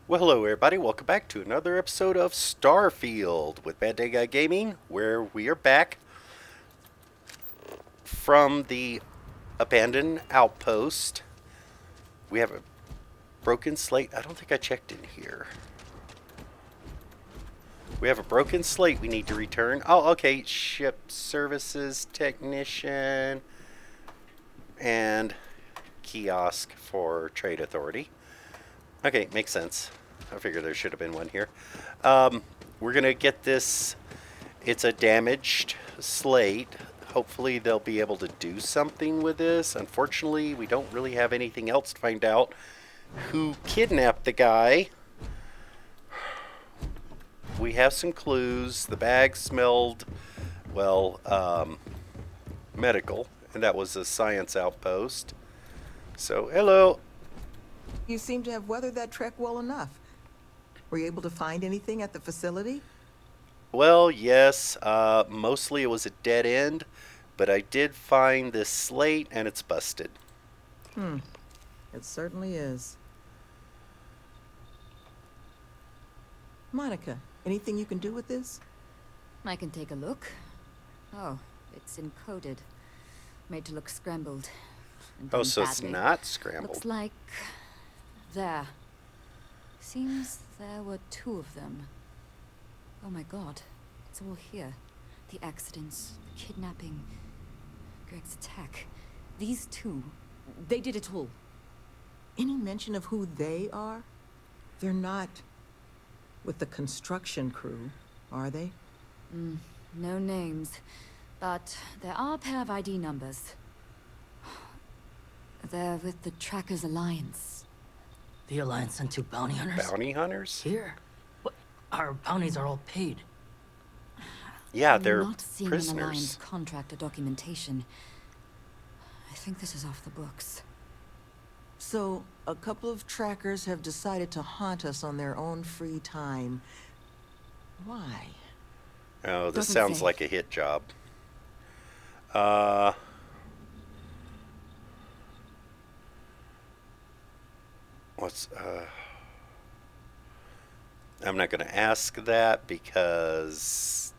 Well, hello everybody. Welcome back to another episode of Starfield with Bad Day Guy Gaming, where we are back from the abandoned outpost. We have a broken slate. I don't think I checked in here. We have a broken slate we need to return. Oh, okay. Ship services technician and kiosk for trade authority. Okay, makes sense. I figured there should have been one here. We're going to get this. It's a damaged slate. Hopefully, they'll be able to do something with this. Unfortunately, we don't really have anything else to find out who kidnapped the guy. We have some clues. The bag smelled, well, medical, and that was a science outpost. So, hello. You seem to have weathered that trek well enough. Were you able to find anything at the facility? Well, yes, mostly it was a dead end, but I did find this slate and it's busted. It certainly is. Monica, anything you can do with this? I can take a look. Oh, it's encoded. Made to look scrambled. And Oh, done so it's badly. not scrambled. Looks like... there. Seems there were two of them. Oh my god. It's all here. The accidents, the kidnapping, Greg's attack. These two, they did it all. Any mention of who they are? They're not with the construction crew, are they? No names. But there are a pair of ID numbers. They're with the Trackers Alliance. The Alliance sent two bounty hunters? Bounty hunters? Here? What? Our bounties are all paid. Yeah, I'm they're not seeing an Alliance prisoners. contract or documentation. I think this is off the books. So, a couple of trackers have decided to haunt us on their own free time. Why? Oh, this Doesn't sounds say. like a hit job. Uh, what's, I'm not going to ask that because,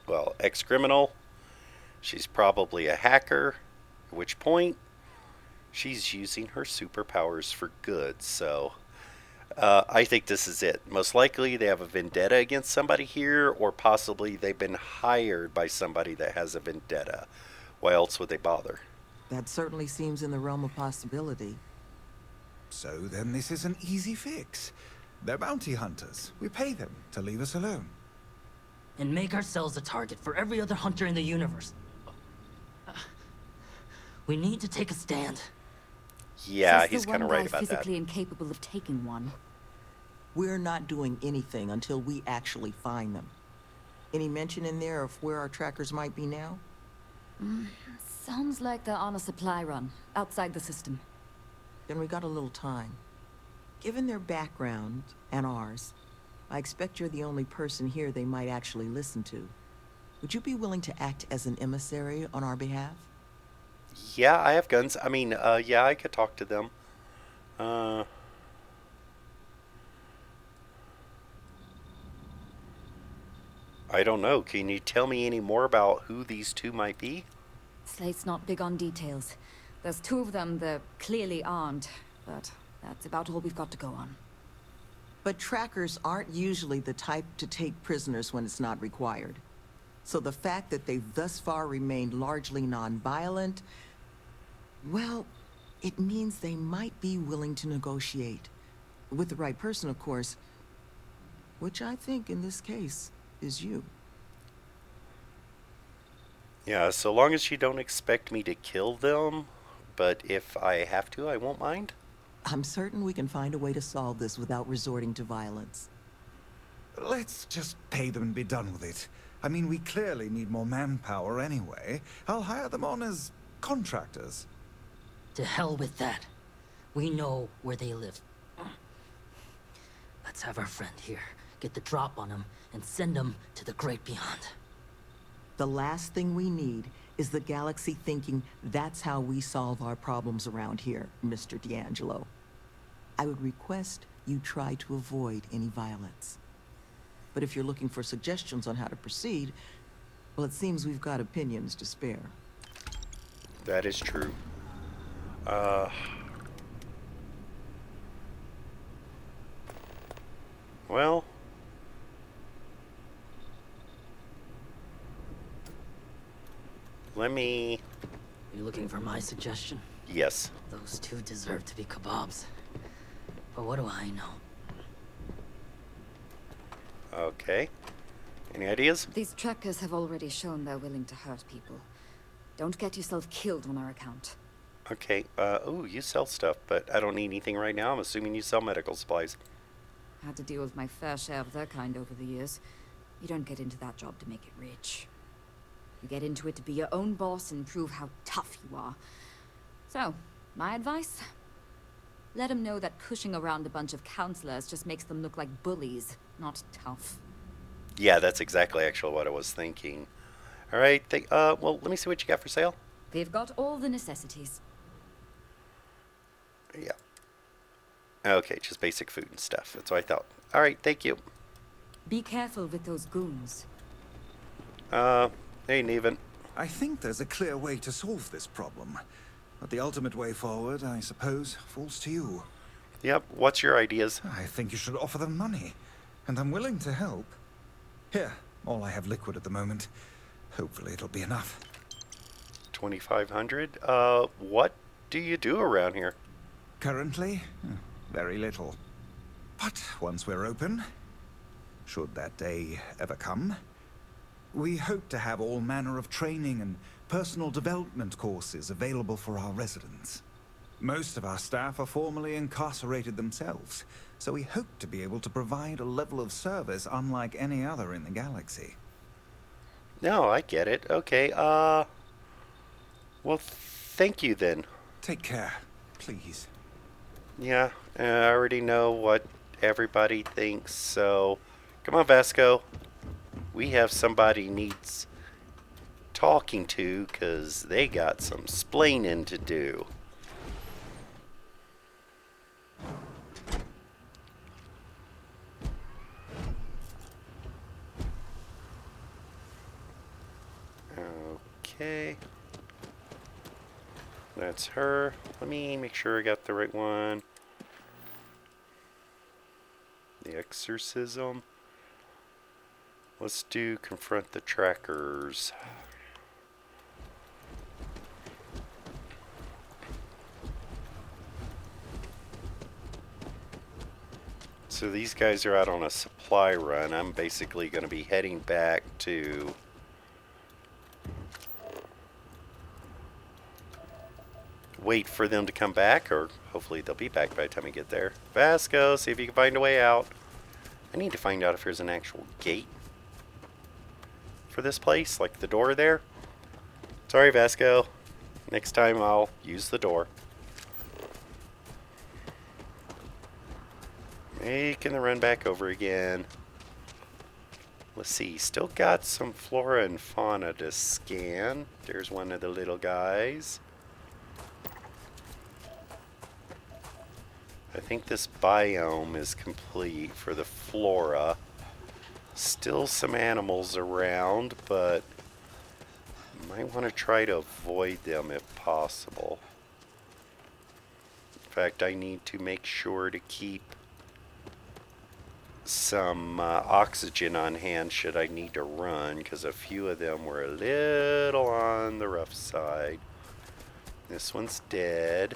well, ex-criminal. She's probably a hacker, at which point she's using her superpowers for good. So I think this is it. Most likely they have a vendetta against somebody here, or possibly they've been hired by somebody that has a vendetta. Why else would they bother? That certainly seems in the realm of possibility. So then this is an easy fix. They're bounty hunters. We pay them to leave us alone. And make ourselves a target for every other hunter in the universe. We need to take a stand. Yeah, Says he's the kind of one right guy about that. physically incapable of taking one. We're not doing anything until we actually find them. Any mention in there of where our trackers might be now? Sounds like they're on a supply run, outside the system. Then we got a little time. Given their background, and ours, I expect you're the only person here they might actually listen to. Would you be willing to act as an emissary on our behalf? Yeah, I have guns. I mean, yeah, I could talk to them. Uh, I don't know. Can you tell me any more about who these two might be? Slate's not big on details. There's two of them, they're clearly armed, but that's about all we've got to go on. But trackers aren't usually the type to take prisoners when it's not required. So the fact that they've thus far remained largely non-violent, well, it means they might be willing to negotiate. With the right person, of course. Which I think, in this case, is you. Yeah, so long as you don't expect me to kill them, but if I have to, I won't mind. I'm certain we can find a way to solve this without resorting to violence. Let's just pay them and be done with it. I mean, we clearly need more manpower anyway. I'll hire them on as contractors. To hell with that. We know where they live. Let's have our friend here get the drop on them and send them to the great beyond. The last thing we need is the galaxy thinking that's how we solve our problems around here, Mr. D'Angelo. I would request you try to avoid any violence. But if you're looking for suggestions on how to proceed, well, it seems we've got opinions to spare. That is true. Well, let me... You looking for my suggestion? Yes. Those two deserve to be kebabs. But what do I know? Okay. Any ideas? These trackers have already shown they're willing to hurt people. Don't get yourself killed on our account. Okay. Ooh, you sell stuff, but I don't need anything right now. I'm assuming you sell medical supplies. Had to deal with my fair share of their kind over the years. You don't get into that job to make it rich. You get into it to be your own boss and prove how tough you are. So, my advice? Let them know that pushing around a bunch of counselors just makes them look like bullies, not tough. Yeah, that's exactly actually what I was thinking. All right. Well, let me see what you got for sale. They've got all the necessities. Yeah. Okay, just basic food and stuff. That's what I thought. All right, thank you. Be careful with those goons. Hey, Neven. I think there's a clear way to solve this problem. But the ultimate way forward, I suppose, falls to you. Yep, what's your ideas? I think you should offer them money. And I'm willing to help. Here, all I have liquid at the moment. Hopefully it'll be enough. 2,500? What do you do around here? Currently, very little. But once we're open, should that day ever come, we hope to have all manner of training and personal development courses available for our residents. Most of our staff are formerly incarcerated themselves, so we hope to be able to provide a level of service unlike any other in the galaxy. No, I get it. Okay, well, thank you then. Take care, please. Yeah, I already know what everybody thinks, so come on, Vasco. We have somebody needs talking to, 'cause they got some splaining to do. Okay. That's her. Let me make sure I got the right one. The exorcism. Let's do confront the trackers. So these guys are out on a supply run. I'm basically going to be heading back to wait for them to come back, or hopefully they'll be back by the time we get there. Vasco, see if you can find a way out. I need to find out if there's an actual gate for this place, like the door there. Sorry, Vasco. Next time I'll use the door. Making the run back over again. Let's see, still got some flora and fauna to scan. There's one of the little guys. I think this biome is complete for the flora. Still some animals around, but might want to try to avoid them if possible. In fact, I need to make sure to keep some oxygen on hand should I need to run, because a few of them were a little on the rough side. This one's dead.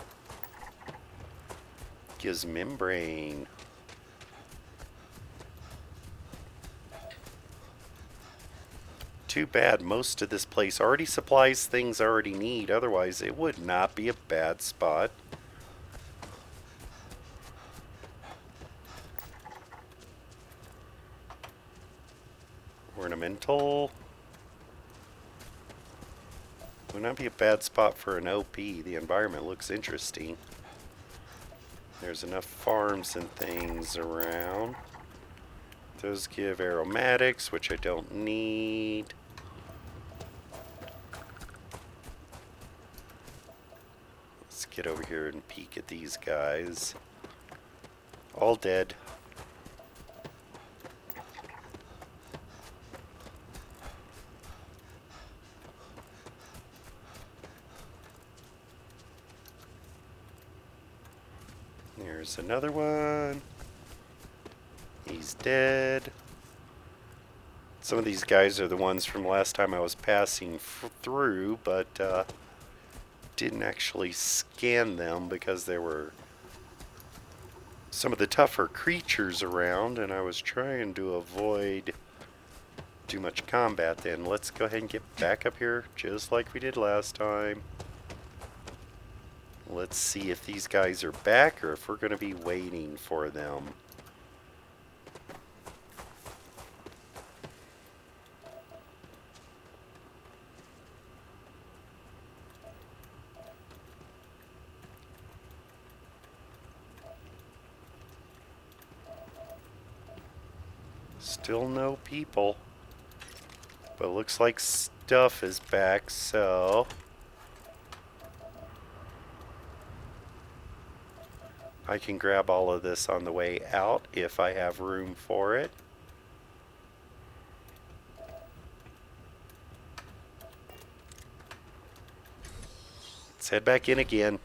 Gives membrane. Too bad most of this place already supplies things I already need, otherwise it would not be a bad spot. Ornamental. Would not be a bad spot for an OP. The environment looks interesting. There's enough farms and things around. Those give aromatics, which I don't need. Let's get over here and peek at these guys. All dead. There's another one. He's dead. Some of these guys are the ones from last time I was passing through, but didn't actually scan them because there were some of the tougher creatures around, and I was trying to avoid too much combat then. Let's go ahead and get back up here just like we did last time. Let's see if these guys are back or if we're going to be waiting for them. Still no people. But it looks like stuff is back, so I can grab all of this on the way out if I have room for it. Let's head back in again.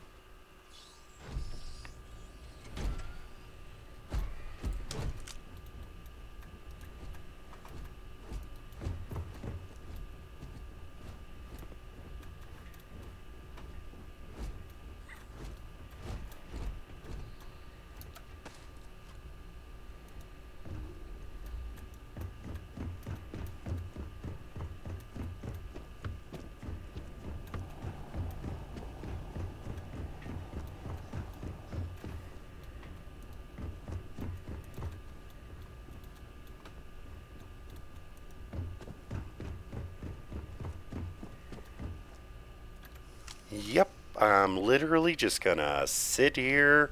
Yep, I'm literally just gonna sit here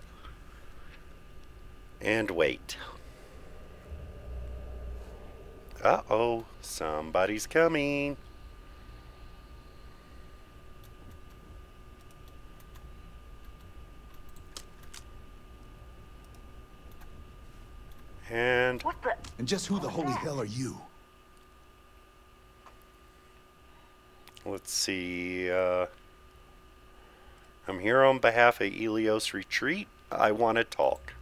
and wait. Uh-oh, somebody's coming. And What the? And just who the holy hell are you? let's see, I'm here on behalf of Elios Retreat. I want to talk.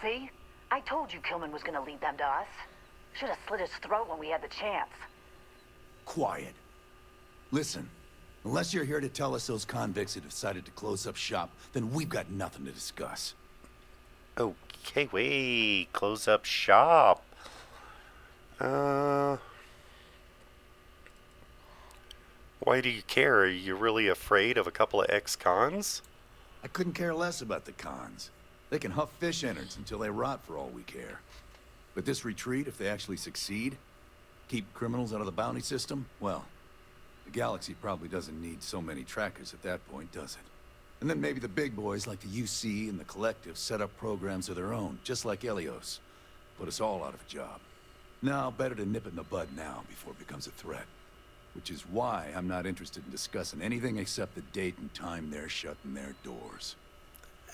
See? I told you Kilman was gonna lead them to us. Should have slit his throat when we had the chance. Quiet. Listen, unless you're here to tell us those convicts have decided to close up shop, then we've got nothing to discuss. Okay, wait, close up shop. Why do you care? Are you really afraid of a couple of ex-cons? I couldn't care less about the cons. They can huff fish innards until they rot for all we care. But this retreat, if they actually succeed, keep criminals out of the bounty system, well, the galaxy probably doesn't need so many trackers at that point, does it? And then maybe the big boys like the UC and the Collective set up programs of their own, just like Helios. Put us all out of a job. Now, better to nip it in the bud now before it becomes a threat. Which is why I'm not interested in discussing anything except the date and time they're shutting their doors.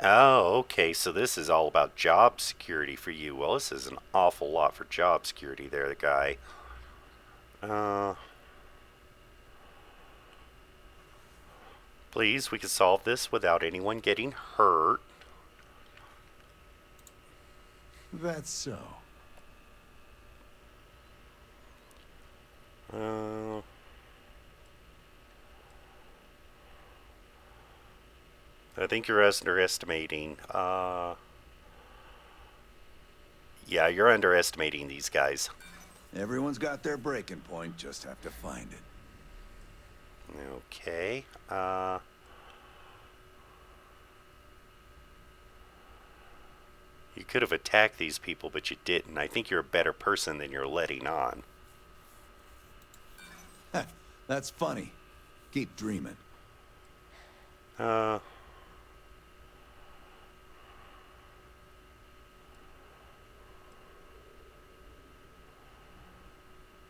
Oh, okay, so this is all about job security for you. Well, this is an awful lot for job security there, the guy. Please, we can solve this without anyone getting hurt. That's so. I think you're underestimating. Yeah, you're underestimating these guys. Everyone's got their breaking point, just have to find it. Okay. You could have attacked these people, but you didn't. I think you're a better person than you're letting on. That's funny. Keep dreaming.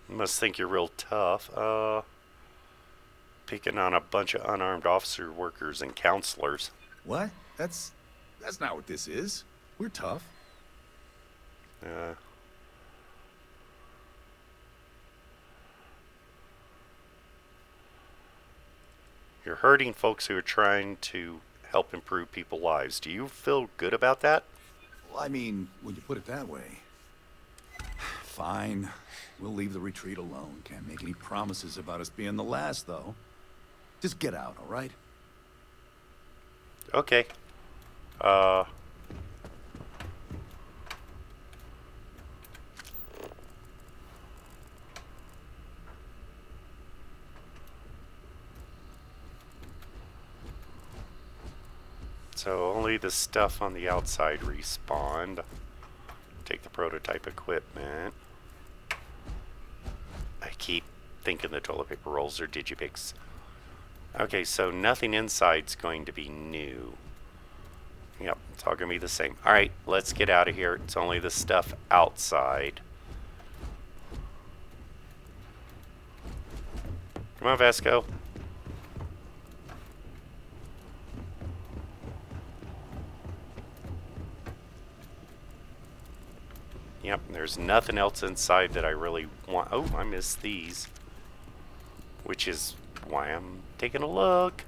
Must think you're real tough. Picking on a bunch of unarmed officer workers and counselors. What? That's not what this is. We're tough. Uh, you're hurting folks who are trying to help improve people's lives. Do you feel good about that? Well, I mean, when you put it that way. Fine. We'll leave the retreat alone. Can't make any promises about us being the last, though. Just get out, all right? Okay. So only the stuff on the outside respawned. Take the prototype equipment. I keep thinking the toilet paper rolls are Digipics. Okay, so nothing inside's going to be new. Yep, it's all going to be the same. Alright, let's get out of here. It's only the stuff outside. Come on, Vasco. Yep, there's nothing else inside that I really want. Oh, I missed these. Which is why I'm taking a look.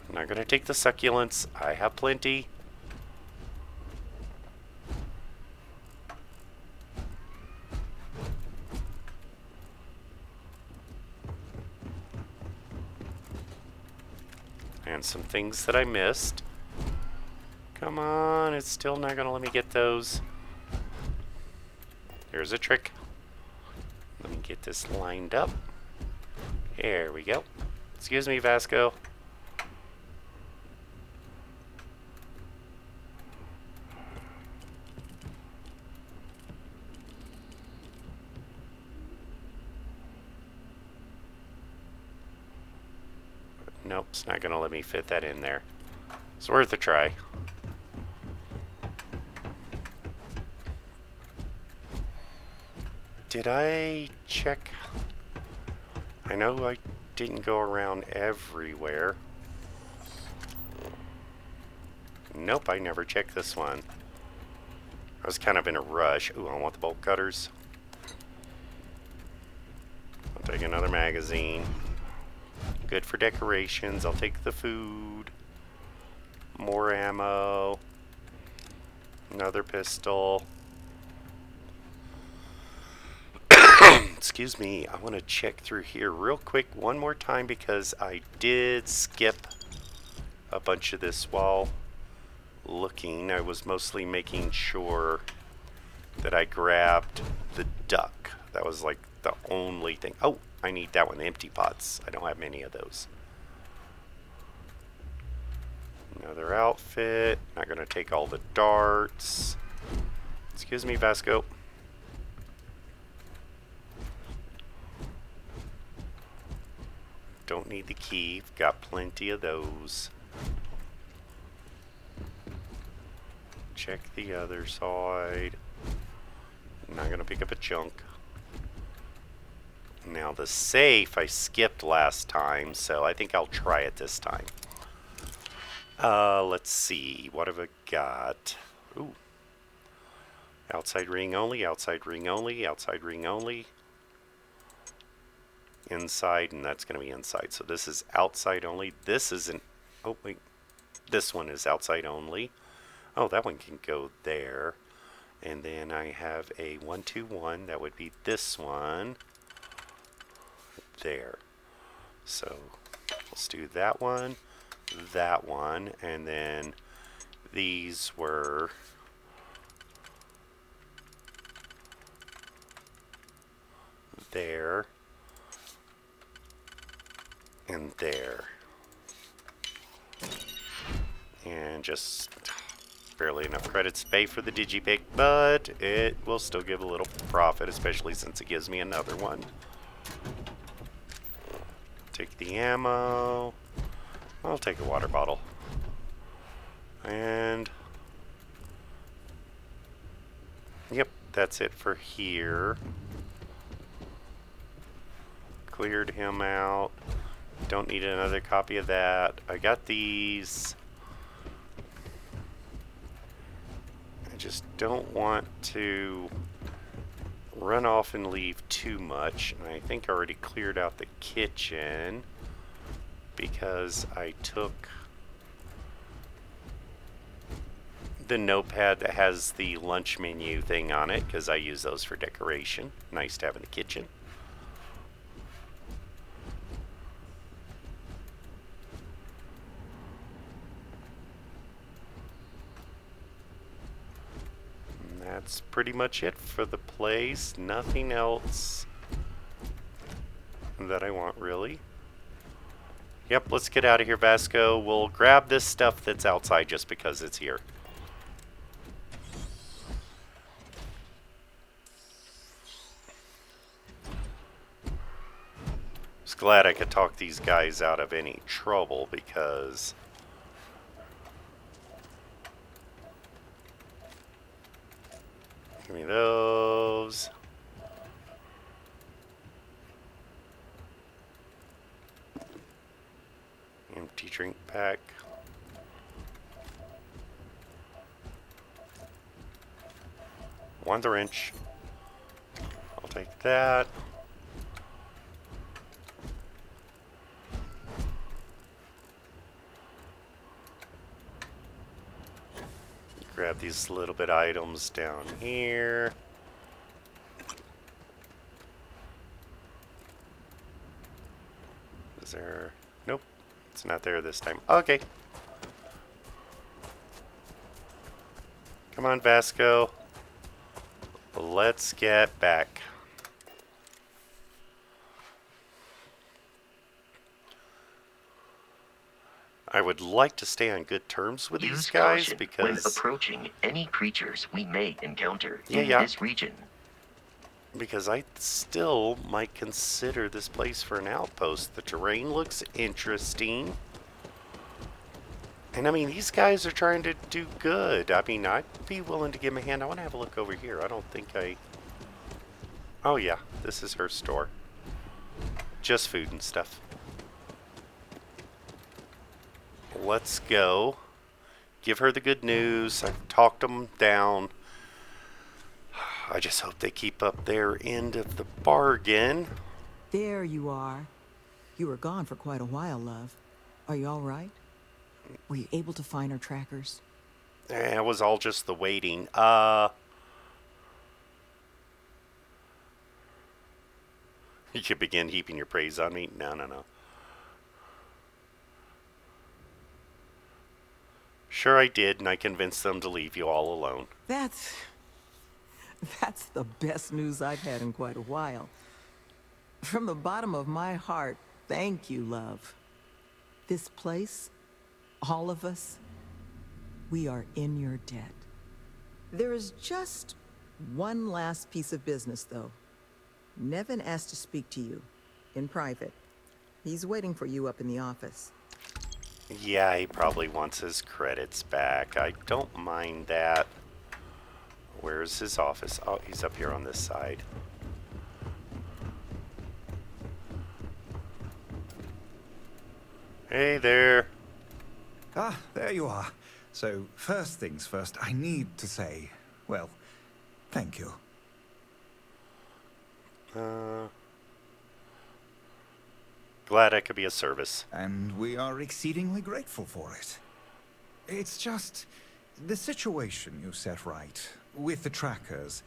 I'm not going to take the succulents. I have plenty. And some things that I missed. Come on, it's still not going to let me get those. Here's a trick. Let me get this lined up. There we go. Excuse me, Vasco. Nope, it's not going to let me fit that in there. It's worth a try. Did I check? I know I didn't go around everywhere. Nope, I never checked this one. I was kind of in a rush. Ooh, I want the bolt cutters. I'll take another magazine. Good for decorations. I'll take the food. More ammo. Another pistol. Excuse me, I want to check through here real quick one more time because I did skip a bunch of this while looking. I was mostly making sure that I grabbed the duck. That was like the only thing. Oh, I need that one, the empty pots. I don't have many of those. Another outfit. Not going to take all the darts. Excuse me, Vasco. Don't need the key. Got plenty of those. Check the other side. I'm not going to pick up a chunk. Now the safe I skipped last time, so I think I'll try it this time. Let's see. What have I got? Ooh. Outside ring only, outside ring only, outside ring only. Inside, and that's going to be inside. So this is outside only. This isn't. Oh, wait. This one is outside only. Oh, that one can go there. And then I have a 121. That would be this one. There. So let's do that one, and then these were there and there. And just barely enough credits to pay for the Digipic, but it will still give a little profit, especially since it gives me another one. Take the ammo. I'll take a water bottle. And yep, that's it for here. Cleared him out. Don't need another copy of that. I got these. just don't want to run off and leave too much. And I think I already cleared out the kitchen because I took the notepad that has the lunch menu thing on it because I use those for decoration. Nice to have in the kitchen. And that's pretty much it for the place. Nothing else that I want really. Yep, let's get out of here, Vasco. We'll grab this stuff that's outside just because it's here. Just glad I could talk these guys out of any trouble because give me those. Empty drink pack. Want the wrench. I'll take that. Grab these little bit items down here. Is there... Nope. It's not there this time. Okay. Come on, Vasco. Let's get back. I would like to stay on good terms with these guys because when approaching any creatures we may encounter in yeah. this region. Because I still might consider this place for an outpost. The terrain looks interesting. And I mean, these guys are trying to do good. I mean, I'd be willing to give them a hand. I want to have a look over here. I don't think I... Oh yeah, this is her store. Just food and stuff. Let's go. Give her the good news. I've talked them down. I just hope they keep up their end of the bargain. There you are. You were gone for quite a while, love. Are you all right? Were you able to find our trackers? It was all just the waiting. You could begin heaping your praise on me? No. Sure I did, and I convinced them to leave you all alone. That's the best news I've had in quite a while. From the bottom of my heart, thank you, love. This place, all of us, we are in your debt. There is just one last piece of business, though. Nevin asked to speak to you, in private. He's waiting for you up in the office. Yeah, he probably wants his credits back. I don't mind that. Where's his office? Oh, he's up here on this side. Hey there. Ah, there you are. So, first things first, I need to say, well, thank you. Glad I could be of service. And we are exceedingly grateful for it. It's just the situation you set right with the trackers.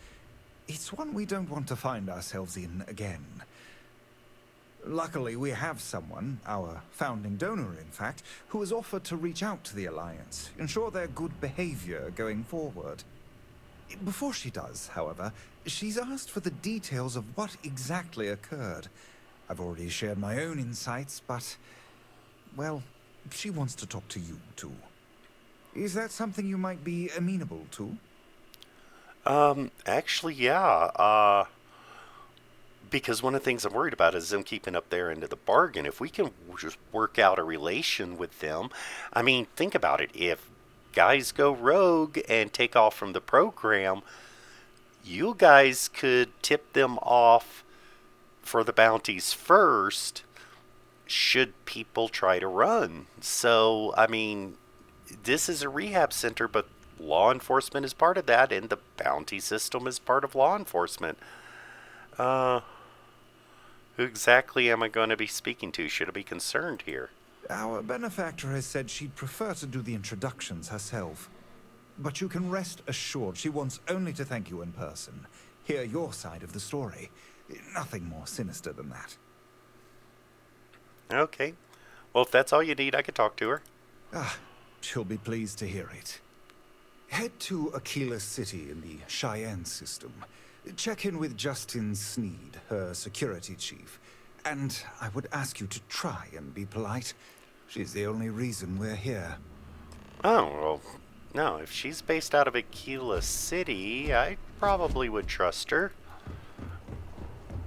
It's one we don't want to find ourselves in again. Luckily, we have someone, our founding donor in fact, who has offered to reach out to the Alliance, ensure their good behavior going forward. Before she does, however, she's asked for the details of what exactly occurred. I've already shared my own insights, but, well, she wants to talk to you, too. Is that something you might be amenable to? Actually, yeah. Because one of the things I'm worried about is them keeping up their end of the bargain. If we can just work out a relation with them, I mean, think about it. If guys go rogue and take off from the program, you guys could tip them off for the bounties first, should people try to run. So, I mean, this is a rehab center, but law enforcement is part of that, and the bounty system is part of law enforcement. Who exactly am I going to be speaking to? Should I be concerned here? Our benefactor has said she'd prefer to do the introductions herself. But you can rest assured she wants only to thank you in person. Hear your side of the story. Nothing more sinister than that. Okay. Well, if that's all you need, I could talk to her. Ah, she'll be pleased to hear it. Head to Aquila City in the Cheyenne system. Check in with Justin Sneed, her security chief. And I would ask you to try and be polite. She's the only reason we're here. Oh, well, no, if she's based out of Aquila City, I probably would trust her.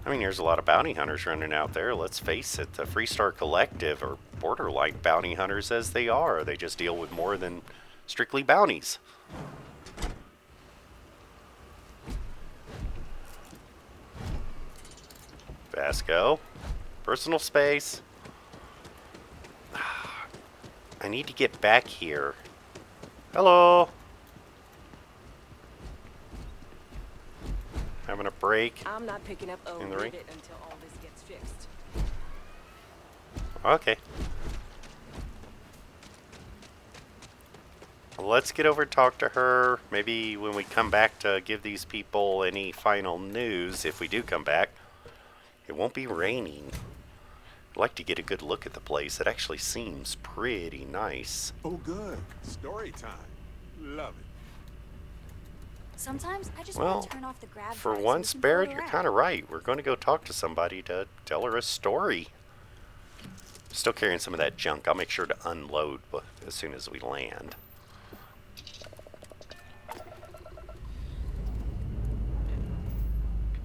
I mean, there's a lot of bounty hunters running out there. Let's face it, the Freestar Collective are borderline bounty hunters as they are. They just deal with more than strictly bounties. Vasco. Personal space. I need to get back here. Hello. Having a break. I'm not picking up In the ring? until all this gets fixed. Okay. Let's get over and talk to her. Maybe when we come back to give these people any final news, if we do come back, it won't be raining. I'd like to get a good look at the place. It actually seems pretty nice. Oh, good. Story time. Love it. Sometimes I just Well, want to turn off the grab for drive so once, we can Barrett, float you're around. kind of right. We're going to go talk to somebody to tell her a story. Still carrying some of that junk. I'll make sure to unload as soon as we land.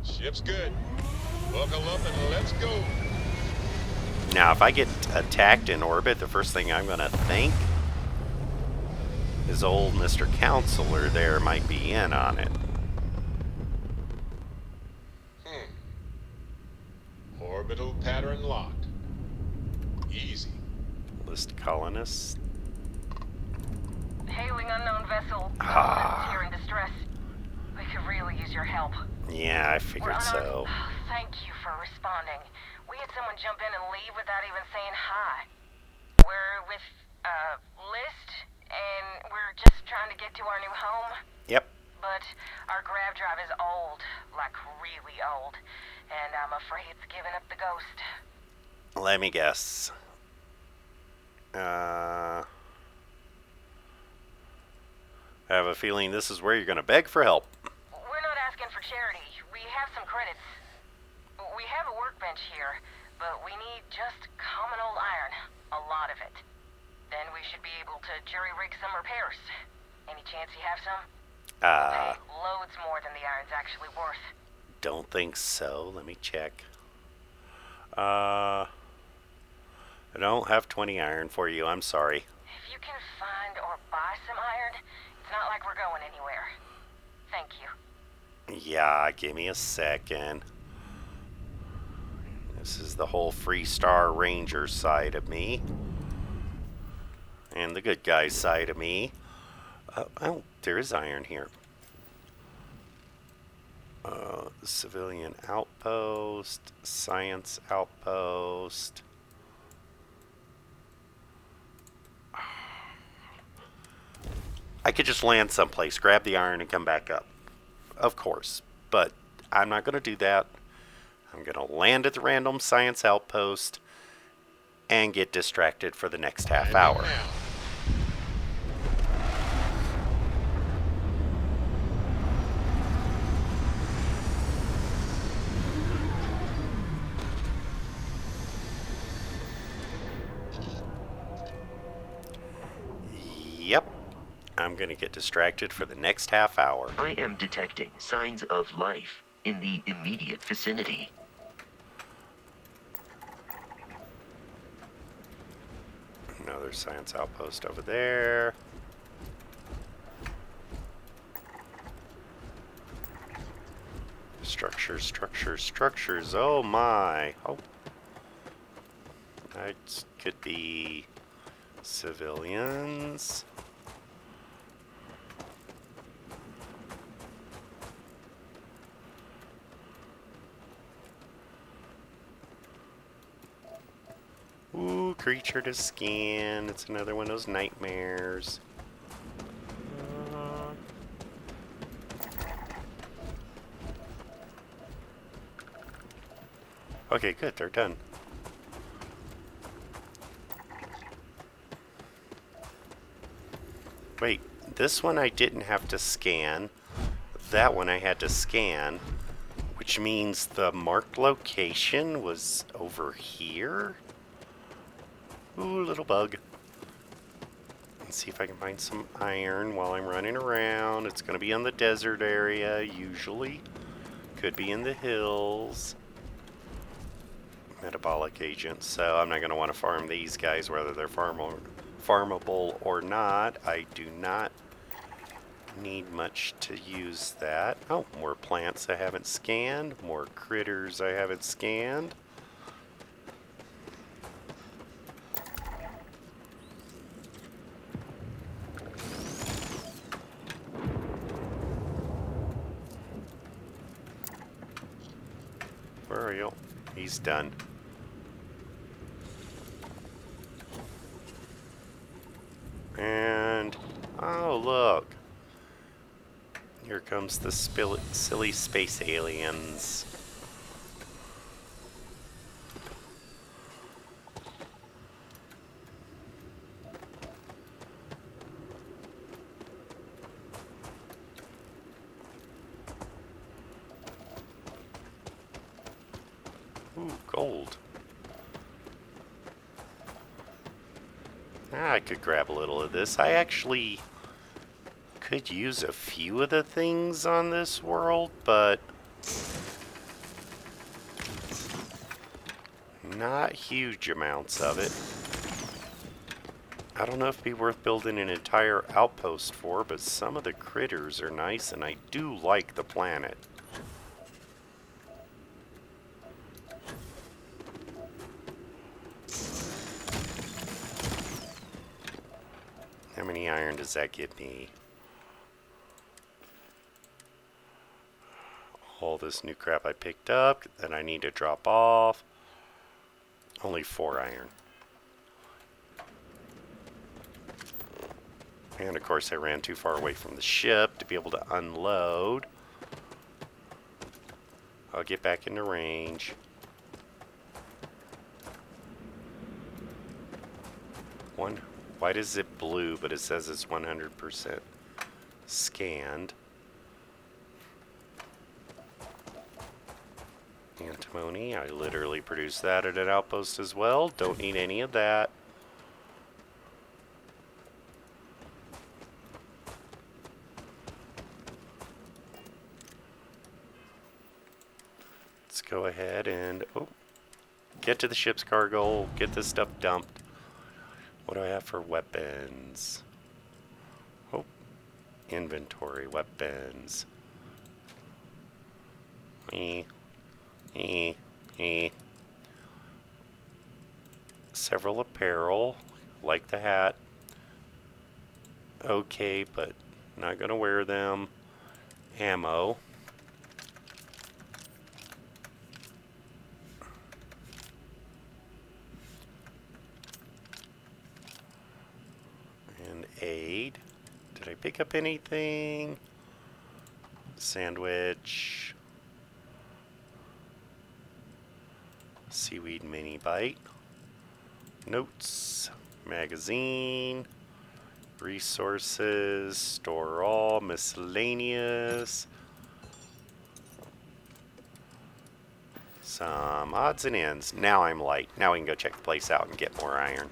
Ship's good. Buckle up and let's go. Now, if I get attacked in orbit, the first thing I'm going to think is old Mr. Counselor there might be in on it. Orbital pattern locked. Easy. List colonists. Hailing unknown vessel. Ah. Here in distress. We could really use your help. Yeah, I figured so. Thank you for responding. We had someone jump in and leave without even saying hi. We're with, List, and we're just trying to get to our new home. Yep. But our grav drive is old, like really old, and I'm afraid it's giving up the ghost. Let me guess. I have a feeling this is where you're going to beg for help. We're not asking for charity. We have some credits. We have a workbench here, but we need just common old iron. A lot of it. Then we should be able to jury-rig some repairs. Any chance you have some? Pay loads more than the iron's actually worth. Don't think so. Let me check. I don't have 20 iron for you. I'm sorry. If you can find or buy some iron, it's not like we're going anywhere. Thank you. Yeah, give me a second. This is the whole Freestar Ranger side of me. And the good guy side of me. Oh, there is iron here. Civilian outpost, science outpost. I could just land someplace, grab the iron, and come back up. Of course. But I'm not going to do that. I'm going to land at the random science outpost and get distracted for the next half hour. Yep. I'm going to get distracted for the next half hour. I am detecting signs of life in the immediate vicinity. Another science outpost over there. Structures, structures, structures. Oh my. Oh. That could be civilians. creature to scan. It's another one of those nightmares. Okay, good. They're done. Wait, this one I didn't have to scan. That one I had to scan, which means the marked location was over here? Ooh, little bug. Let's see if I can find some iron while I'm running around. It's going to be on the desert area, usually. Could be in the hills. Metabolic agents, so I'm not going to want to farm these guys, whether they're farmable or not. I do not need much to use that. Oh, more plants I haven't scanned, more critters I haven't scanned. Where are you? He's done. And, oh look, here comes the silly space aliens. Ooh, gold. I could grab a little of this. I actually could use a few of the things on this world, but not huge amounts of it. I don't know if it'd be worth building an entire outpost for, but some of the critters are nice, and I do like the planet. How many iron does that give me? All this new crap I picked up that I need to drop off. Only 4 iron. And of course I ran too far away from the ship to be able to unload. I'll get back into range. Why is it blue, but it says it's 100% scanned? Antimony, I literally produced that at an outpost as well. Don't need any of that. Let's go ahead and get to the ship's cargo, get this stuff dumped. What do I have for weapons? Oh, inventory weapons. Several apparel, like the hat. Okay, but not gonna wear them. Ammo. And aid. Did I pick up anything? Sandwich. Seaweed mini bite. Notes. Magazine. Resources. Store all. Miscellaneous. Some odds and ends. Now I'm light. Now we can go check the place out and get more iron.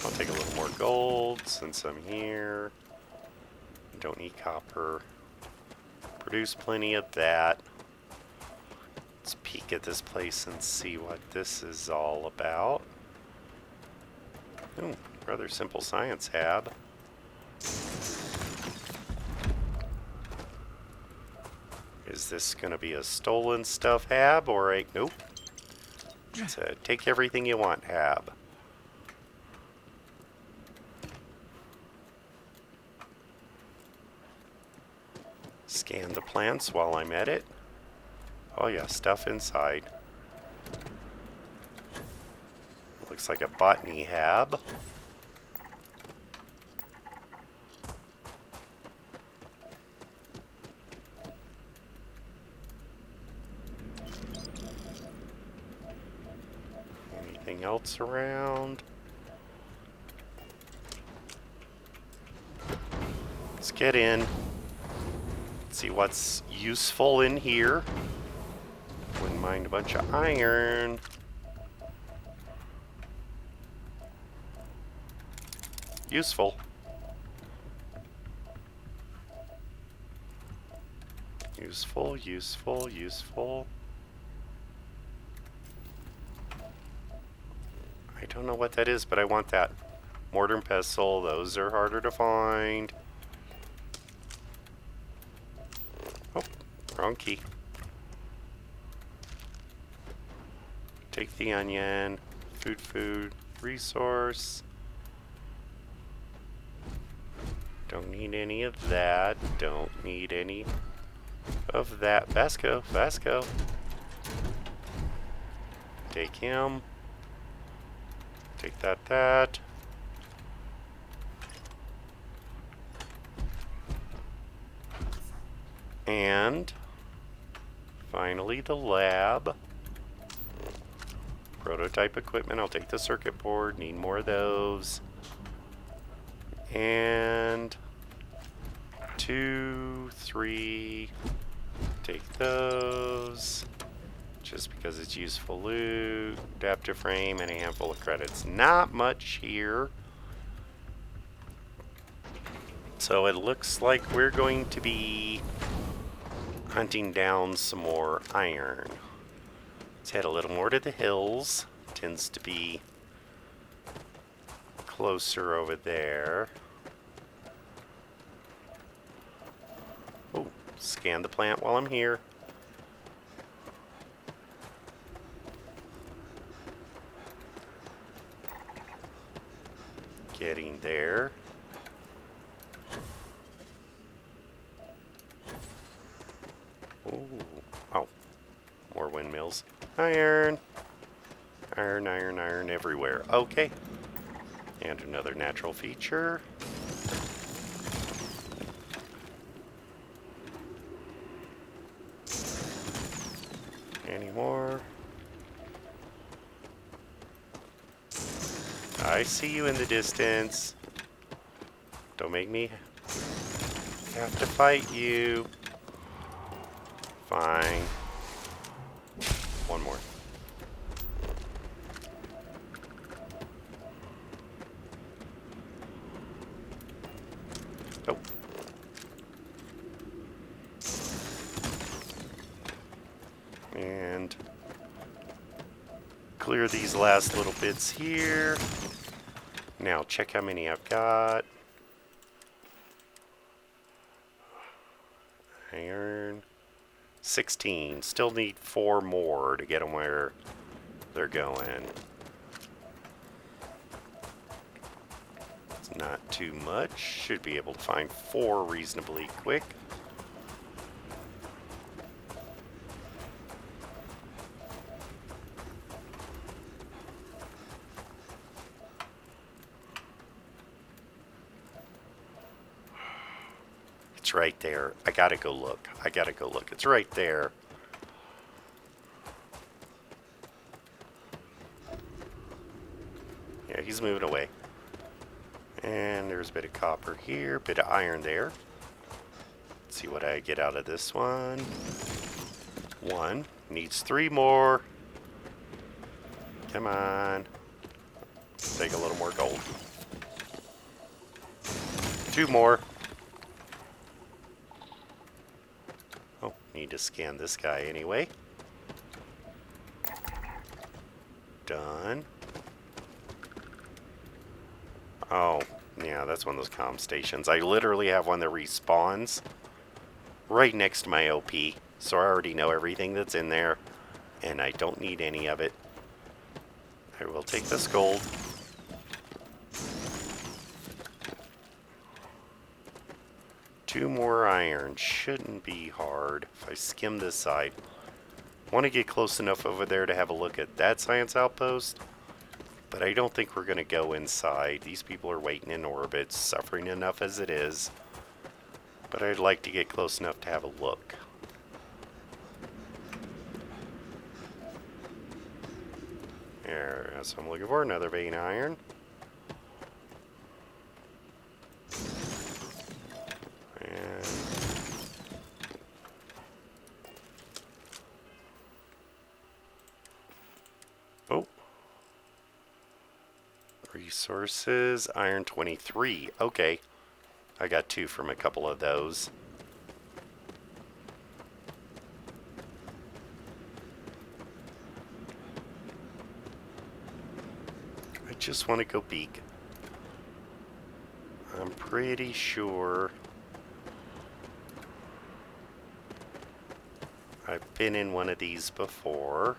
I'll take a little more gold since I'm here. Don't need copper. Produce plenty of that. Let's peek at this place and see what this is all about. Ooh, rather simple science hab. Is this going to be a stolen stuff hab or a... Nope. It's a take everything you want hab. Scan the plants while I'm at it. Oh yeah, stuff inside. Looks like a botany hab. Anything else around? Let's get in. See what's useful in here. Wouldn't mind a bunch of iron. Useful. Useful, useful, useful. I don't know what that is, but I want that. Mortar and pestle, those are harder to find. Oh, wrong key. Take the onion. Food, resource. Don't need any of that. Don't need any of that. Vasco, Vasco. Take him. Take that. And finally the lab. Prototype equipment. I'll take the circuit board. Need more of those. And 2, 3. Take those. Just because it's useful loot. Adaptive frame and a handful of credits. Not much here. So it looks like we're going to be hunting down some more iron. Let's head a little more to the hills. Tends to be closer over there. Oh, scan the plant while I'm here. Getting there. Ooh. Oh, more windmills. Iron. Iron, iron, iron everywhere. Okay. And another natural feature. Any more? I see you in the distance. Don't make me have to fight you. Fine. One more. Oh. And clear these last little bits here. Now check how many I've got. Iron. 16. Still need 4 more to get them where they're going. It's not too much. Should be able to find 4 reasonably quick. It's right there. I gotta go look. It's right there. Yeah, he's moving away. And there's a bit of copper here, bit of iron there. Let's see what I get out of this one. 1. Needs 3 more. Come on. Take a little more gold. 2 more. Oh, need to scan this guy anyway. Done. Oh, yeah, that's one of those comm stations. I literally have one that respawns right next to my OP, so I already know everything that's in there, and I don't need any of it. I will take this gold. 2 more iron. Shouldn't be hard if I skim this side. Want to get close enough over there to have a look at that science outpost, but I don't think we're going to go inside. These people are waiting in orbit, suffering enough as it is, but I'd like to get close enough to have a look. There, that's what I'm looking for, another vein iron. And oh, resources, iron 23. Okay, I got 2 from a couple of those. I just want to go peek. I'm pretty sure I've been in one of these before,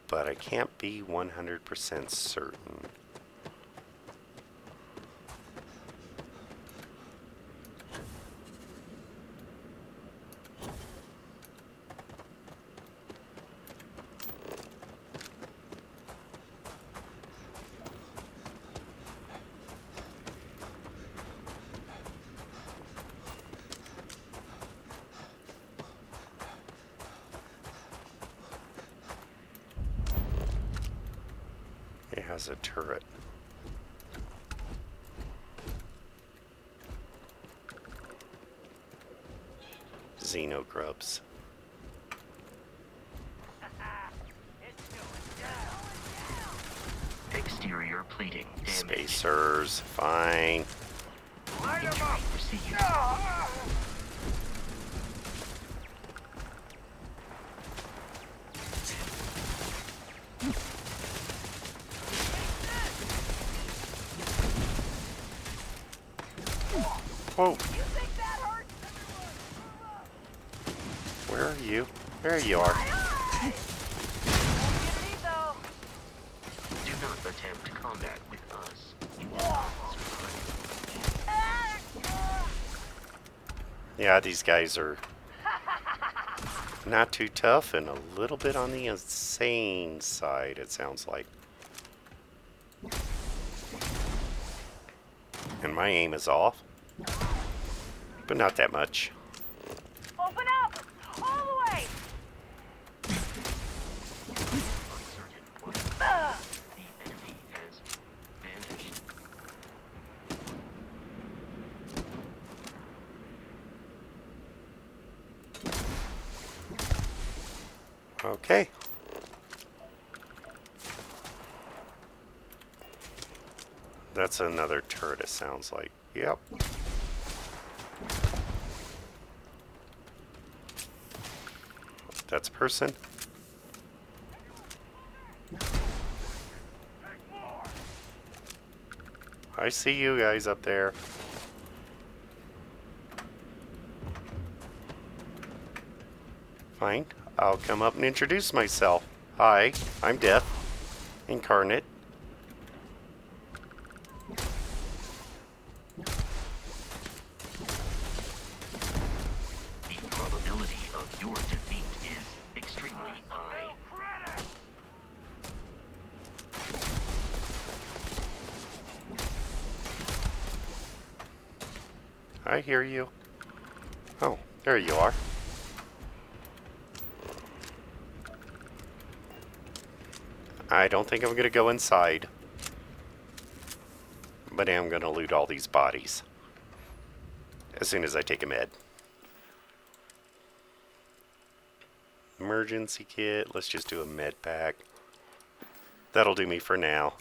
but I can't be 100% certain. It has a turret. Xenogrubs. Exterior plating damaged. Spacers, fine. Entry received. Whoa. Where are you? There you are. Do not attempt combat with us. You will not survive. Yeah, these guys are not too tough and a little bit on the insane side, it sounds like. And my aim is off, but not that much. Open up! All the way! Uncertain what the enemy has vanished. Okay. That's another turret, it sounds like. Yep. That's a person. I see you guys up there. Fine. I'll come up and introduce myself. Hi, I'm Death Incarnate. The probability of your defeat is extremely high. I hear you. Oh, there you are. I don't think I'm going to go inside, but I am going to loot all these bodies as soon as I take a med. Emergency kit. Let's just do a med pack. That'll do me for now.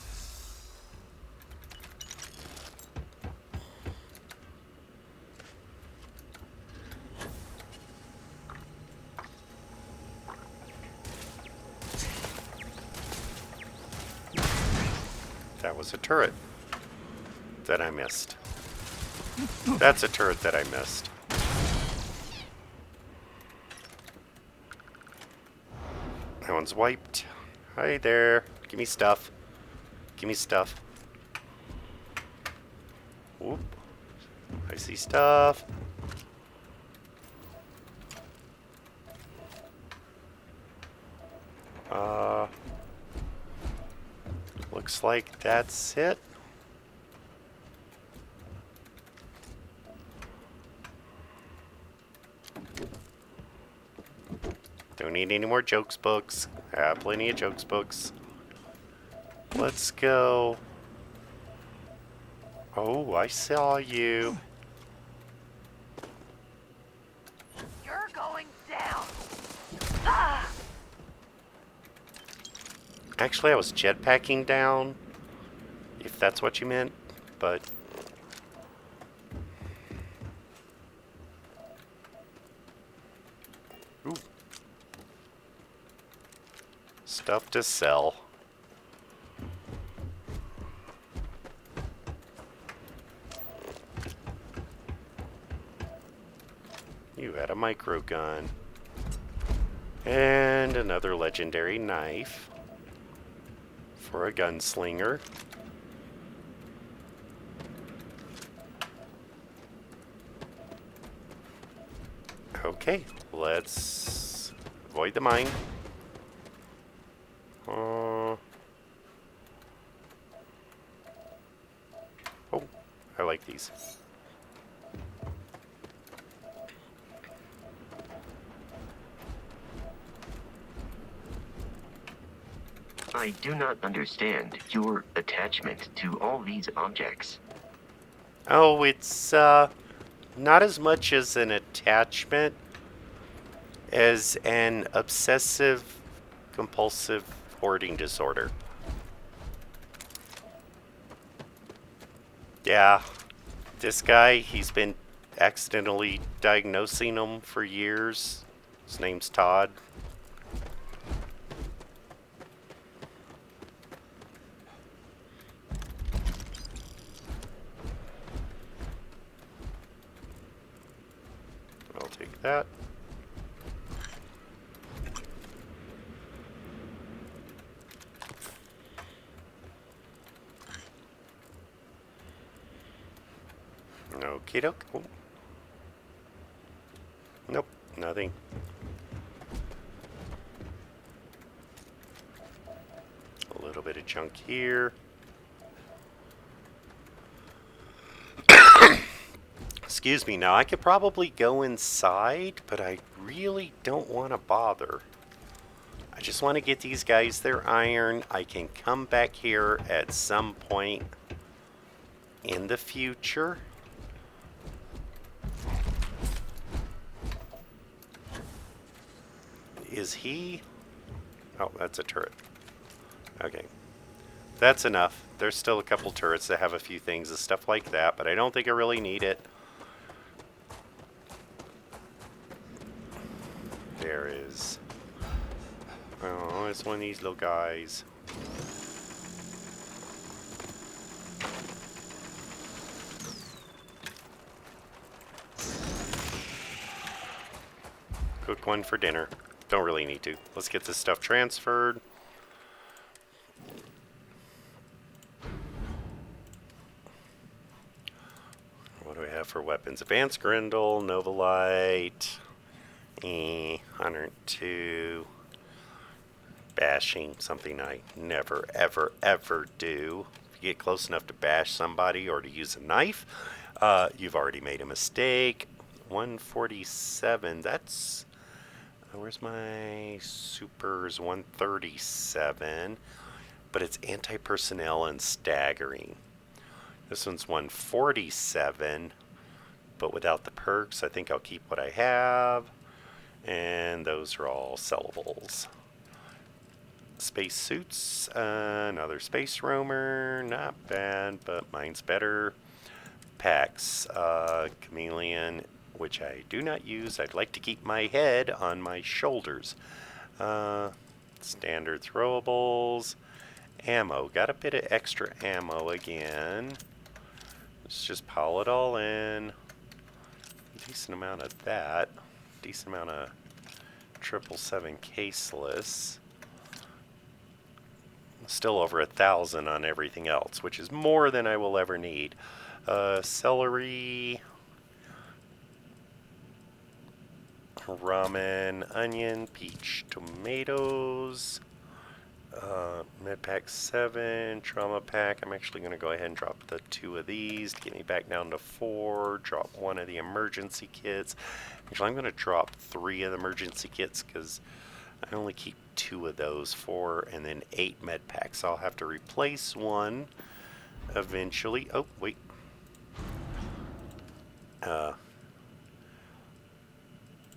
That was a turret that I missed. That's a turret that I missed. That one's wiped. Hi there. Give me stuff. Give me stuff. Whoop. I see stuff. Looks like that's it. Don't need any more jokes books. I have plenty of jokes books. Let's go. Oh, I saw you. You're going down. Ah! Actually, I was jetpacking down, if that's what you meant, but... Ooh. Stuff to sell. You had a micro gun. And another legendary knife. For a gunslinger. Okay, let's avoid the mine. Oh, I like these. I do not understand your attachment to all these objects. Oh, it's not as much as an attachment as an obsessive compulsive hoarding disorder. Yeah, this guy, he's been accidentally diagnosing them for years. His name's Todd. I'll take that. Okie doke. Oh. Nope, nothing. A little bit of junk here. Excuse me, now I could probably go inside, but I really don't want to bother. I just want to get these guys their iron. I can come back here at some point in the future. Is he? Oh, that's a turret. Okay. That's enough. There's still a couple turrets that have a few things and stuff like that, but I don't think I really need it. There is. Oh, it's one of these little guys. Cook one for dinner. Don't really need to. Let's get this stuff transferred. What do we have for weapons? Advanced Grendel, Novalite, 102. Bashing, something I never, ever, ever do. If you get close enough to bash somebody or to use a knife, you've already made a mistake. 147, that's... Where's my supers? 137. But it's anti-personnel and staggering. This one's 147. But without the perks, I think I'll keep what I have. And those are all sellables. Space suits. Another space roamer. Not bad, but mine's better. Packs. Chameleon, which I do not use. I'd like to keep my head on my shoulders. Standard throwables. Ammo. Got a bit of extra ammo again. Let's just pile it all in. Decent amount of that. Decent amount of 777 caseless. Still over 1,000 on everything else, which is more than I will ever need. Celery. ramen, onion, peach, tomatoes, med pack 7, trauma pack. I'm actually going to go ahead and drop the 2 of these to get me back down to 4. Drop 1 of the emergency kits. Actually, I'm going to drop 3 of the emergency kits because I only keep 2 of those, 4, and then 8 med packs. I'll have to replace 1 eventually. Oh, wait.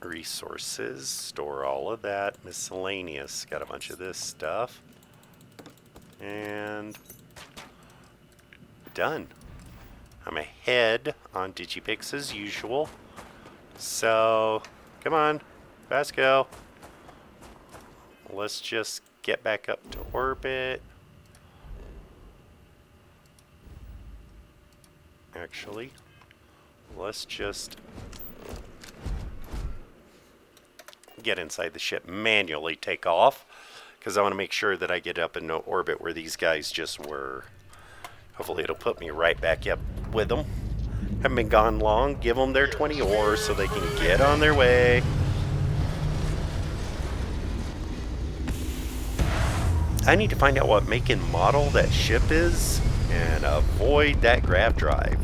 Resources, store all of that. Miscellaneous, got a bunch of this stuff. And done. I'm ahead on Digipix as usual. So, come on, Vasco. Let's just get back up to orbit. Actually, let's just get inside the ship, manually take off, because I want to make sure that I get up in no orbit where these guys just were. Hopefully it'll put me right back up with them. Haven't been gone long. Give them their 20 ores so they can get on their way. I need to find out what make and model that ship is and avoid that grav drive.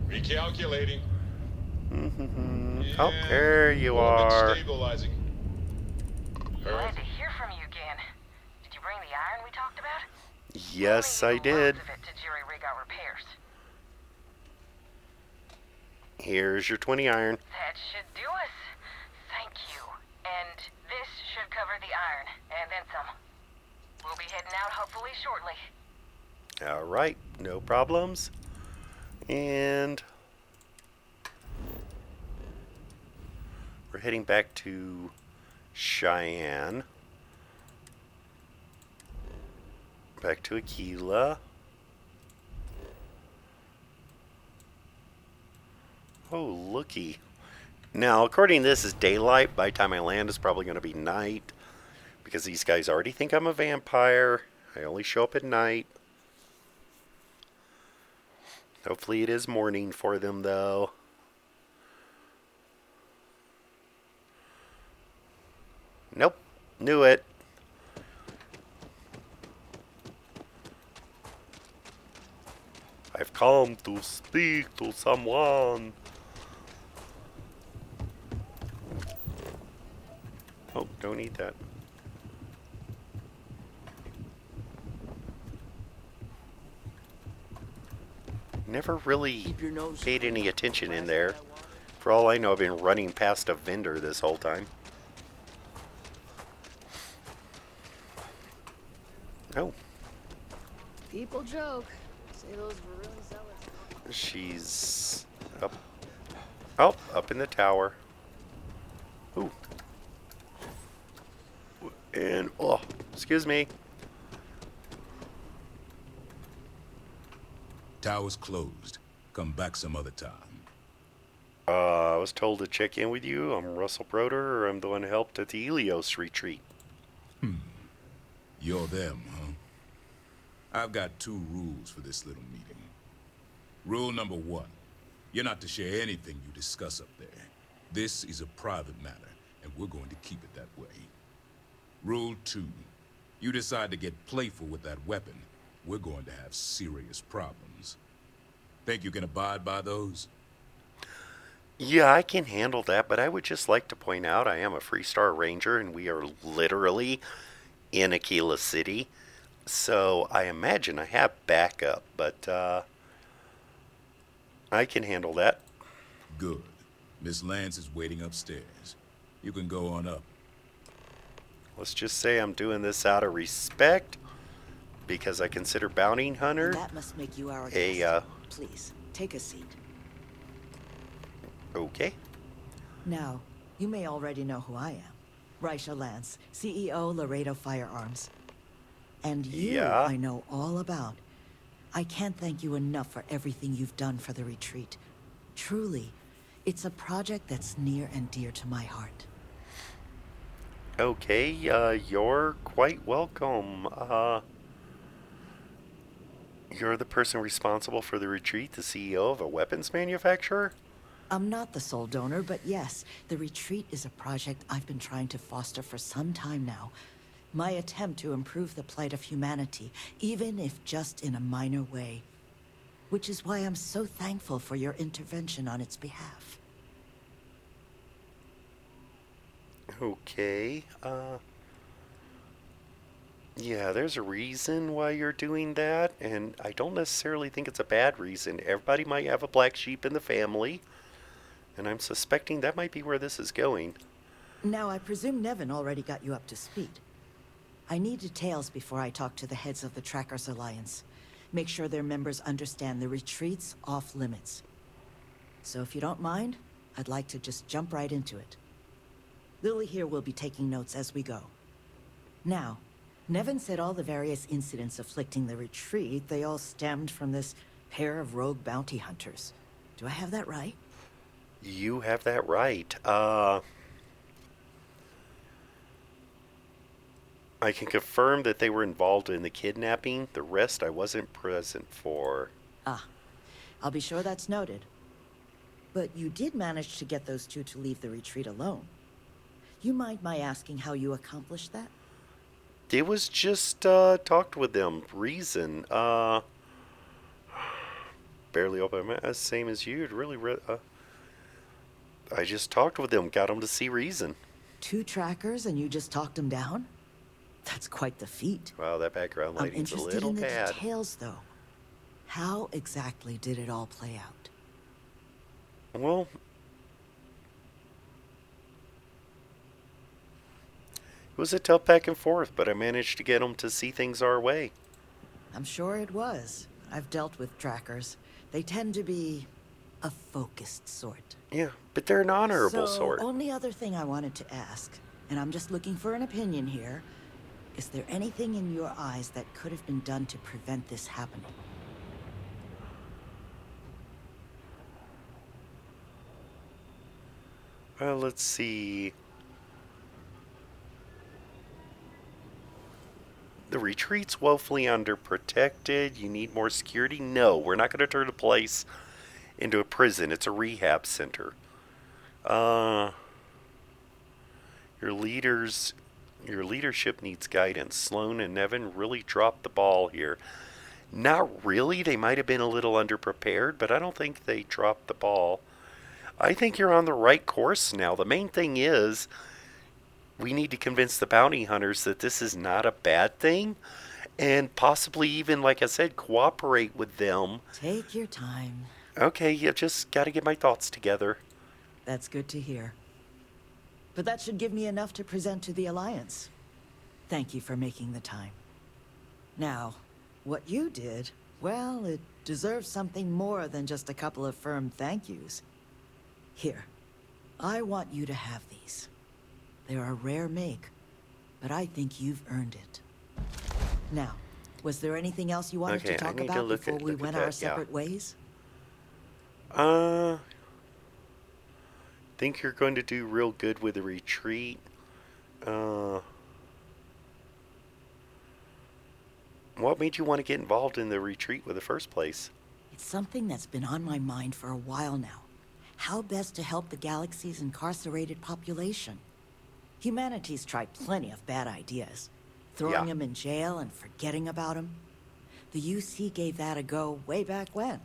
Recalculating. Oh, there you are. Stabilizing. Glad to hear from you again. Did you bring the iron we talked about? Yes, I did. Loads of it to jury-rig our repairs. Here's your 20 iron. That should do us. Thank you. And this should cover the iron, and then some. We'll be heading out hopefully shortly. Alright, no problems. And we're heading back to Cheyenne. Back to Aquila. Oh, looky. Now, according to this, is daylight. By the time I land, it's probably going to be night. Because these guys already think I'm a vampire. I only show up at night. Hopefully it is morning for them, though. Nope. Knew it. I've come to speak to someone. Oh, don't eat that. Never really paid any attention in there. For all I know, I've been running past a vendor this whole time. Oh. People joke. Say those were really zealous. She's up. Oh, up in the tower. Ooh. And, oh, excuse me. Tower's closed. Come back some other time. I was told to check in with you. I'm Russell Broder. I'm the one who helped at the Helios retreat. You're them, huh? I've got 2 rules for this little meeting. Rule number 1. You're not to share anything you discuss up there. This is a private matter, and we're going to keep it that way. Rule 2. You decide to get playful with that weapon, we're going to have serious problems. Think you can abide by those? Yeah, I can handle that, but I would just like to point out I am a Freestar Ranger, and we are literally in Aquila City. So I imagine I have backup, but I can handle that. Good. Miss Lance is waiting upstairs. You can go on up. Let's just say I'm doing this out of respect, because I consider Bounty Hunter That must make you our a, guest. Please, take a seat. Okay. Now, you may already know who I am. Raisha Lance, CEO Laredo Firearms. And you, Yeah. I know all about. I can't thank you enough for everything you've done for the retreat. Truly, it's a project that's near and dear to my heart. Okay, you're quite welcome. You're the person responsible for the retreat, the CEO of a weapons manufacturer? I'm not the sole donor, but yes, the retreat is a project I've been trying to foster for some time now. My attempt to improve the plight of humanity, even if just in a minor way. Which is why I'm so thankful for your intervention on its behalf. Okay, yeah, there's a reason why you're doing that, and I don't necessarily think it's a bad reason. Everybody might have a black sheep in the family, and I'm suspecting that might be where this is going. Now, I presume Nevin already got you up to speed. I need details before I talk to the heads of the Trackers Alliance. Make sure their members understand the retreat's off limits. So if you don't mind, I'd like to just jump right into it. Lily here will be taking notes as we go. Now, Nevin said all the various incidents afflicting the retreat, they all stemmed from this pair of rogue bounty hunters. Do I have that right? You have that right. I can confirm that they were involved in the kidnapping. The rest I wasn't present for. Ah, I'll be sure that's noted. But you did manage to get those two to leave the retreat alone. You mind my asking how you accomplished that? It was just, talked with them. Reason. Barely open my mouth, same as you. I just talked with them, got them to see reason. 2 trackers and you just talked them down? That's quite the feat. Wow, that background I'm lighting's a interested little in the bad. details, though. How exactly did it all play out? Well, it was a tough back and forth, but I managed to get them to see things our way. I'm sure it was. I've dealt with trackers. They tend to be a focused sort. Yeah, but they're an honorable sort. Only other thing I wanted to ask, and I'm just looking for an opinion here, is there anything in your eyes that could have been done to prevent this happening? Well, let's see. The retreat's woefully underprotected. You need more security? No, we're not going to turn the place into a prison. It's a rehab center. Your leadership needs guidance. Sloan and Nevin really dropped the ball here. Not really. They might have been a little underprepared, but I don't think they dropped the ball. I think you're on the right course now. The main thing is we need to convince the bounty hunters that this is not a bad thing, and possibly even, like I said, cooperate with them. Take your time. Okay, you just got to get my thoughts together. That's good to hear. But that should give me enough to present to the Alliance. Thank you for making the time. Now, what you did, well, it deserves something more than just a couple of firm thank yous. Here, I want you to have these. They're a rare make, but I think you've earned it. Now, was there anything else you wanted to talk about before we went our separate ways? Think you're going to do real good with the retreat. What made you want to get involved in the retreat in the first place? It's something that's been on my mind for a while now. How best to help the galaxy's incarcerated population? Humanity's tried plenty of bad ideas. Throwing them in jail and forgetting about them. The UC gave that a go way back when.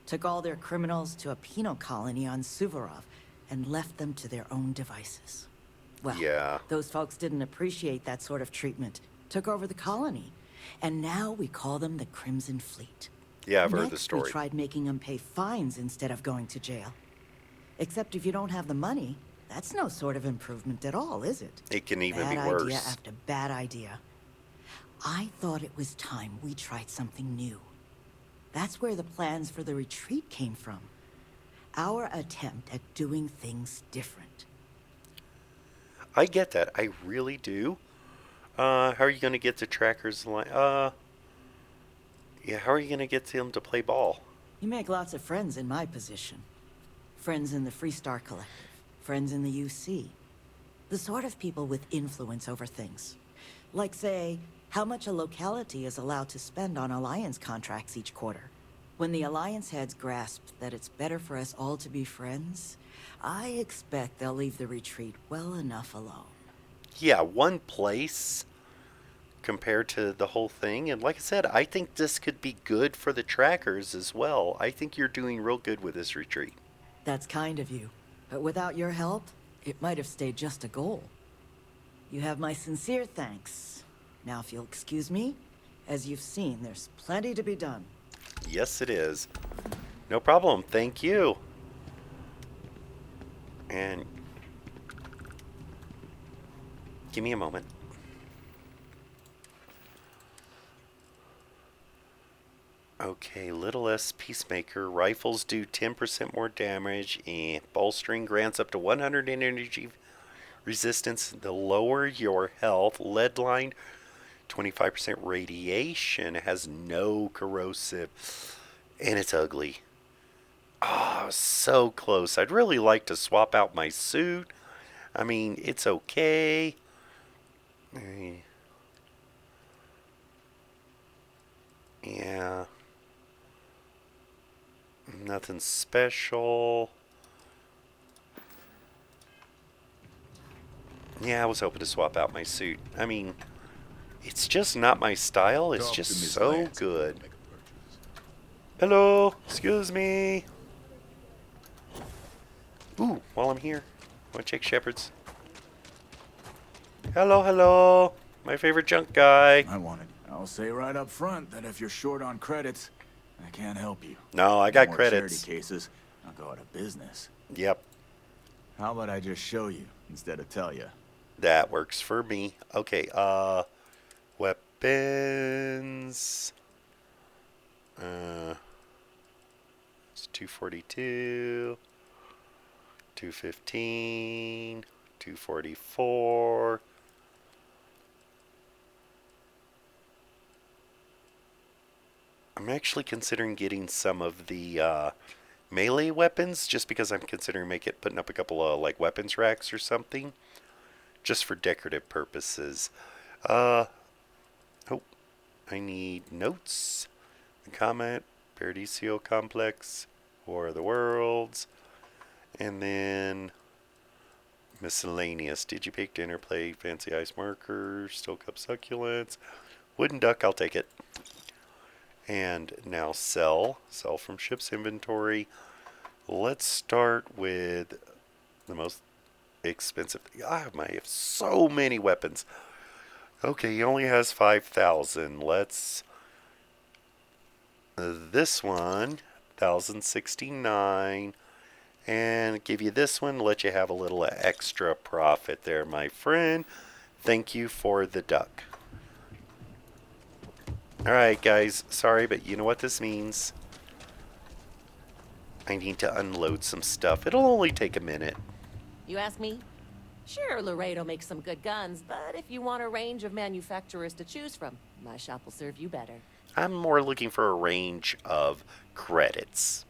Took all their criminals to a penal colony on Suvorov and left them to their own devices. Well, those folks didn't appreciate that sort of treatment. Took over the colony. And now we call them the Crimson Fleet. Yeah, I've heard the story. We tried making them pay fines instead of going to jail. Except if you don't have the money, that's no sort of improvement at all, is it? It can even be worse. Bad idea after bad idea. I thought it was time we tried something new. That's where the plans for the retreat came from. Our attempt at doing things different. I get that. I really do. How are you going to get the trackers? How are you going to get them to play ball? You make lots of friends in my position. Friends in the Freestar Collective. Friends in the UC. The sort of people with influence over things. Like, say, how much a locality is allowed to spend on Alliance contracts each quarter. When the Alliance heads grasp that it's better for us all to be friends, I expect they'll leave the retreat well enough alone. Yeah, one place compared to the whole thing. And like I said, I think this could be good for the trackers as well. I think you're doing real good with this retreat. That's kind of you. But without your help, it might have stayed just a goal. You have my sincere thanks. Now if you'll excuse me, as you've seen, there's plenty to be done. Yes, it is. No problem. Thank you. And give me a moment. Okay, Little S Peacemaker. Rifles do 10% more damage. Bolstering grants up to 100 energy resistance. The lower your health. Lead line, 25% radiation. It has no corrosive. And it's ugly. Oh, so close. I'd really like to swap out my suit. I mean, it's okay. Yeah. Nothing special. Yeah, I was hoping to swap out my suit. I mean, it's just not my style. It's just so good. Hello, excuse me. Ooh, while I'm here, want to check Shepard's? Hello, hello. My favorite junk guy. I'll say right up front that if you're short on credits, I can't help you. No, I got More credits. Charity cases, I'll go out of business. Yep. How about I just show you instead of tell you? That works for me. Okay, weapons. It's 242, 215, 244. I'm actually considering getting some of the melee weapons, just because I'm considering putting up a couple of like weapons racks or something, just for decorative purposes. Oh, I need notes. The Comet, Paradiso Complex, War of the Worlds, and then miscellaneous. Digipic, Dinner Plate, Fancy Ice Markers, Steel Cup Succulents, Wooden Duck, I'll take it. And now sell from ship's inventory. Let's start with the most expensive. I have so many weapons. Okay, he only has 5,000. Let's this one, 1,069, and give you this one. Let you have a little extra profit there, my friend. Thank you for the duck. Alright guys, sorry, but you know what this means. I need to unload some stuff. It'll only take a minute. You ask me? Sure, Laredo makes some good guns, but if you want a range of manufacturers to choose from, my shop will serve you better. I'm more looking for a range of credits.